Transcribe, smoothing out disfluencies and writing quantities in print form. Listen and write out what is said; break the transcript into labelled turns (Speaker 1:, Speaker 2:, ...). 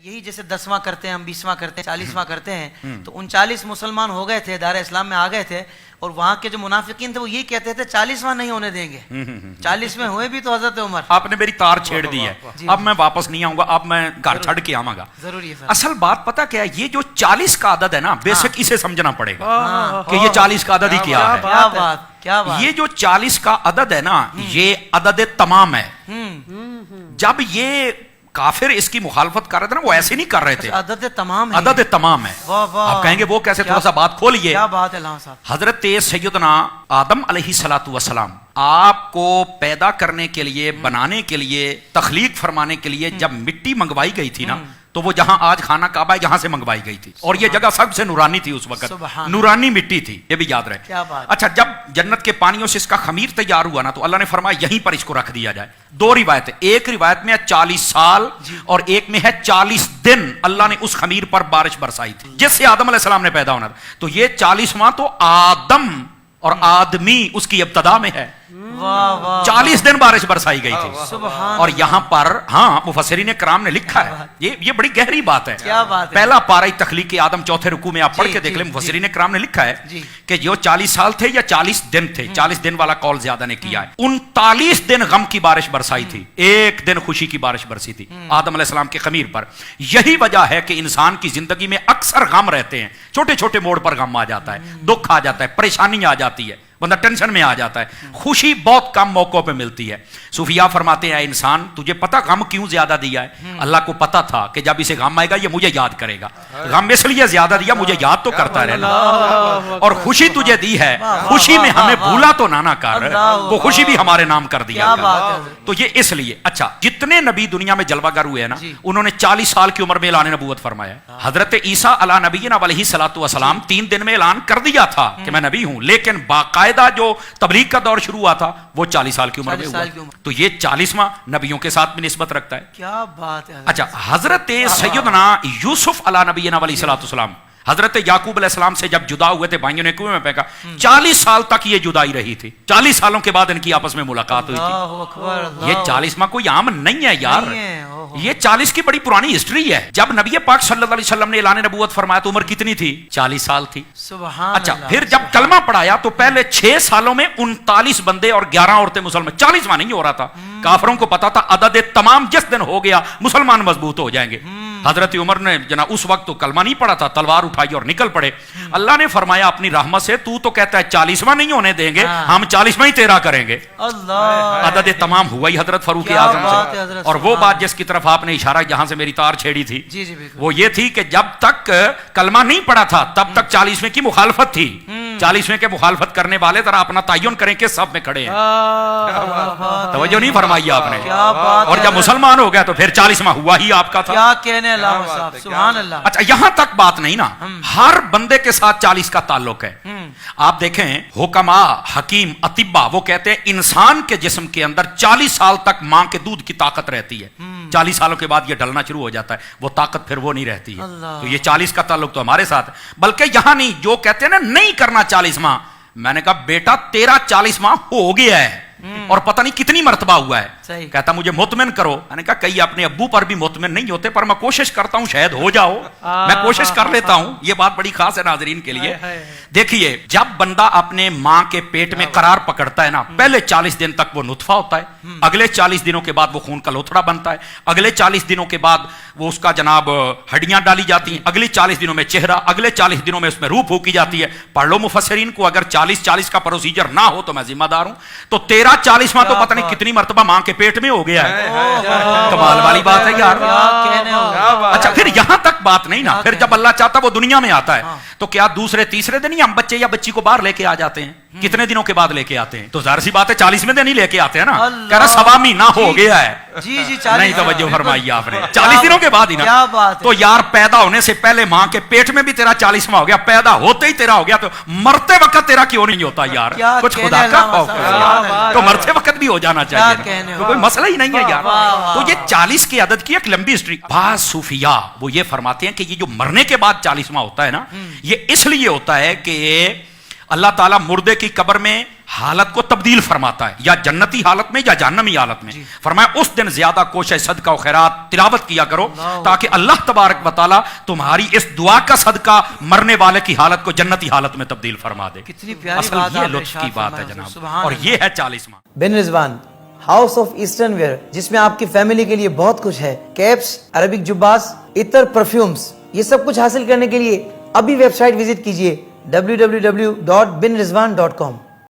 Speaker 1: یہی جیسے 10واں کرتے ہیں ہم 20واں کرتے ہیں 40واں کرتے ہیں تو 39 مسلمان ہو گئے تھے دار اسلام میں آ گئے تھے اور وہاں کے جو منافقین تھے وہ یہی کہتے تھے 40واں نہیں ہونے دیں گے 40 میں ہوئے بھی تو حضرت عمر
Speaker 2: آپ نے میری تار چھیڑ دی ہے اب میں واپس نہیں آؤں گا اب میں گھر چھڑ کے آؤں گا
Speaker 1: ضروری ہے
Speaker 2: اصل بات پتہ کیا ہے یہ جو 40 کا عدد ہے نا بیسک اسے سمجھنا پڑے گا کہ یہ 40 کا عدد ہی کیا ہے
Speaker 1: کیا بات کیا بات
Speaker 2: یہ جو 40 کا عدد ہے نا یہ عدد تمام ہے جب یہ کافر اس کی مخالفت کر رہے تھے نا وہ ایسے نہیں کر رہے تھے
Speaker 1: عدد تمام ہے
Speaker 2: عدد تمام ہے آپ کہیں گے وہ کیسے تھوڑا سا بات کھولیے
Speaker 1: کیا بات ہے علامہ صاحب
Speaker 2: حضرت سیدنا آدم علیہ الصلوۃ والسلام آپ کو پیدا کرنے کے لیے بنانے کے لیے تخلیق فرمانے کے لیے جب مٹی منگوائی گئی تھی نا تو وہ جہاں آج خانہ کعبہ ہے یہاں سے منگوائی گئی تھی اور یہ جگہ سب سے نورانی تھی اس وقت نورانی مٹی تھی یہ بھی یاد رہے اچھا جب جنت کے پانیوں سے اس کا خمیر تیار ہوا نا تو اللہ نے فرمایا یہیں پر اس کو رکھ دیا جائے دو روایتیں ایک روایت میں ہے 40 سال اور ایک میں ہے 40 دن اللہ نے اس خمیر پر بارش برسائی تھی جس سے آدم علیہ السلام نے پیدا ہونا تھا تو یہ 40واں تو آدم اور آدمی اس کی ابتدا میں ہے 40 دن بارش برسائی گئی تھی اور یہاں پر ہاں مفسرین کرام نے لکھا ہے یہ بڑی گہری بات ہے پہلا پارہ تخلیق آدم چوتھے رکوع میں آپ پڑھ کے دیکھ لیں مفسرین کرام نے لکھا ہے کہ جو 40 سال تھے یا 40 دن تھے 40 دن والا قول زیادہ نے کیا ہے 39 دن غم کی بارش برسائی تھی ایک دن خوشی کی بارش برسی تھی آدم علیہ السلام کے خمیر پر یہی وجہ ہے کہ انسان کی زندگی میں اکثر غم رہتے ہیں چھوٹے چھوٹے موڑ پر غم آ جاتا ہے دکھ آ جاتا ہے پریشانی آ جاتی ہے بندہ ٹینشن میں آ جاتا ہے خوشی بہت کم موقعوں پہ ملتی ہے صوفیاء فرماتے ہیں انسان تجھے پتا غم کیوں زیادہ دیا ہے اللہ کو پتا تھا کہ جب اسے غم آئے گا یہ مجھے یاد کرے گا غم اس لیے زیادہ دیا مجھے یاد تو کرتا رہنا اور خوشی تجھے دی ہے خوشی میں ہمیں بھولا تو نہ کر وہ خوشی بھی ہمارے نام کر دیا تو یہ اس لیے اچھا جتنے نبی دنیا میں جلوہ گر ہوئے ہیں نا انہوں نے 40 سال کی عمر میں اعلان نبوت فرمایا حضرت عیسیٰ علیہ نبینا علیہ الصلوۃ والسلام 3 دن میں اعلان کر دیا تھا کہ میں نبی ہوں لیکن باقاعدہ جو تبلیغ کا دور شروع ہوا تھا وہ 40 سال کی عمر میں ہوا تو یہ 40واں نبیوں کے ساتھ بھی نسبت رکھتا ہے
Speaker 1: کیا بات ہے
Speaker 2: اچھا حضرت سیدنا یوسف علیہ نبینا علیہ الصلوۃ والسلام حضرت یعقوب علیہ السلام سے جب جدا ہوئے تھے بھائیوں نے کنویں میں پھینکا 40 سال تک یہ جدائی رہی تھی 40 سالوں کے بعد ان کی آپس میں ملاقات ہوئی تھی یہ 40واں کوئی عام نہیں ہے یار یہ 40 کی بڑی پرانی ہسٹری ہے جب نبی پاک صلی اللہ علیہ وسلم نے اعلان نبوت فرمایا تو عمر کتنی تھی 40 سال تھی اچھا پھر جب کلمہ پڑھایا تو پہلے 6 سالوں میں 39 بندے اور 11 عورتیں مسلمان 40واں نہیں ہو رہا تھا کافروں کو پتا تھا عدد تمام جس دن ہو گیا مسلمان مضبوط ہو جائیں گے حضرت عمر نے جناب اس وقت تو کلمہ نہیں پڑھا تھا تلوار اٹھائی اور نکل پڑے اللہ نے فرمایا اپنی رحمت سے تو کہتا ہے 40واں نہیں ہونے دیں گے ہم 40واں ہی تیرا کریں گے عدد تمام ہوا ہی حضرت فاروق اعظم سے اور وہ بات جس کی طرف آپ نے اشارہ جہاں سے میری تار چھیڑی تھی وہ یہ تھی کہ جب تک کلمہ نہیں پڑھا تھا تب تک 40ویں کی مخالفت تھی 40ویں کے مخالفت کرنے والے ذرا اپنا تعین کریں کہ سب میں کھڑے ہیں توجہ نہیں فرمائی آپ نے اور جب مسلمان ہو گیا تو پھر 40واں ہوا ہی آپ کا تھا
Speaker 1: سبحان اللہ
Speaker 2: اچھا یہاں تک بات نہیں نا ہر بندے کے ساتھ 40 کا تعلق ہے آپ دیکھیں حکما حکیم اطباء وہ کہتے ہیں انسان کے جسم کے اندر 40 سال تک ماں کے دودھ کی طاقت رہتی ہے 40 سالوں کے بعد یہ ڈلنا شروع ہو جاتا ہے وہ طاقت پھر وہ نہیں رہتی ہے تو یہ 40 کا تعلق تو ہمارے ساتھ ہے بلکہ یہاں نہیں جو کہتے ہیں نا نہیں کرنا 40واں میں نے کہا بیٹا تیرا 40واں ہو گیا ہے اور پتہ نہیں کتنی مرتبہ ہوا ہے کہتا مجھے مطمئن کرو میں نے کہا کئی اپنے ابو پر بھی مطمئن نہیں ہوتے پر میں کوشش کرتا ہوں شاید ہو جاؤ میں کوشش کر لیتا ہوں یہ بات بڑی خاص ہے ناظرین کے لیے دیکھیے جب بندہ اپنے ماں کے پیٹ میں قرار پکڑتا ہے نا پہلے 40 دن تک وہ نطفہ ہوتا ہے اگلے 40 دنوں کے بعد وہ خون کا لوتھڑا بنتا ہے اگلے 40 دنوں کے بعد وہ اس کا جناب ہڈیاں ڈالی جاتی ہیں اگلے 40 دنوں میں چہرہ اگلے 40 دنوں میں اس میں روح پھونکی جاتی ہے پڑھ لو مفسرین کو اگر 40 کا پروسیجر نہ ہو تو میں ذمہ دار ہوں تو 40واں تو پتہ نہیں کتنی مرتبہ ماں کے پیٹ میں ہو گیا ہے کمال والی بات ہے یار اچھا پھر یہاں تک بات نہیں نا پھر جب اللہ چاہتا وہ دنیا میں آتا ہے تو کیا دوسرے تیسرے دن ہی ہم بچے یا بچی کو باہر لے کے آ جاتے ہیں کتنے دنوں کے بعد لے کے آتے ہیں تو ظاہر سی بات ہے 40ویں دن ہی لے کے آتے ہیں نا کہہ رہا سوا مہینہ ہو گیا ہے نہیں توجہ فرمائی آپ نے 40 دنوں کے بعد ہی نا تو یار پیدا ہونے سے پہلے ماں کے پیٹ میں بھی تیرا 40واں ہو گیا پیدا ہوتے ہی تیرا ہو گیا تو مرتے وقت تیرا کیوں نہیں ہوتا یار کچھ خدا کا خوف ہے تو مرتے وقت بھی ہو جانا چاہیے تو کوئی مسئلہ ہی نہیں ہے یار تو یہ 40 کی عدد کی ایک لمبی ہسٹری بعض صوفیاء وہ یہ فرماتے ہیں کہ یہ جو مرنے کے بعد 40واں ہوتا ہے نا یہ اس لیے ہوتا ہے کہ اللہ تعالیٰ مردے کی قبر میں حالت کو تبدیل فرماتا ہے, یا جنتی حالت میں یا جہنمی حالت میں. فرمایا اس دن زیادہ کوشش صدقہ و خیرات تلاوت کیا کرو تاکہ اللہ تبارک و تعالیٰ تمہاری اس دعا کا صدقہ مرنے والے کی حالت کو جنتی حالت میں تبدیل فرما دے.
Speaker 1: کتنی پیاری
Speaker 2: اصل
Speaker 1: بات
Speaker 2: یہ
Speaker 1: آپ
Speaker 2: لطف کی
Speaker 1: ارشاد
Speaker 2: بات ہے
Speaker 1: فرمایا.
Speaker 2: جناب,
Speaker 1: سبحان
Speaker 2: اور
Speaker 1: اللہ.
Speaker 2: یہ ہے 40واں.
Speaker 3: بن رضوان ہاؤس آف ایسٹرن ویئر, جس میں آپ کی فیملی کے لیے بہت کچھ ہے. کیپس, عربک جباس, عطر, پرفیومز, یہ سب کچھ حاصل کرنے کے لیے ابھی ویب سائٹ وزٹ کیجئے www.binrizwan.com.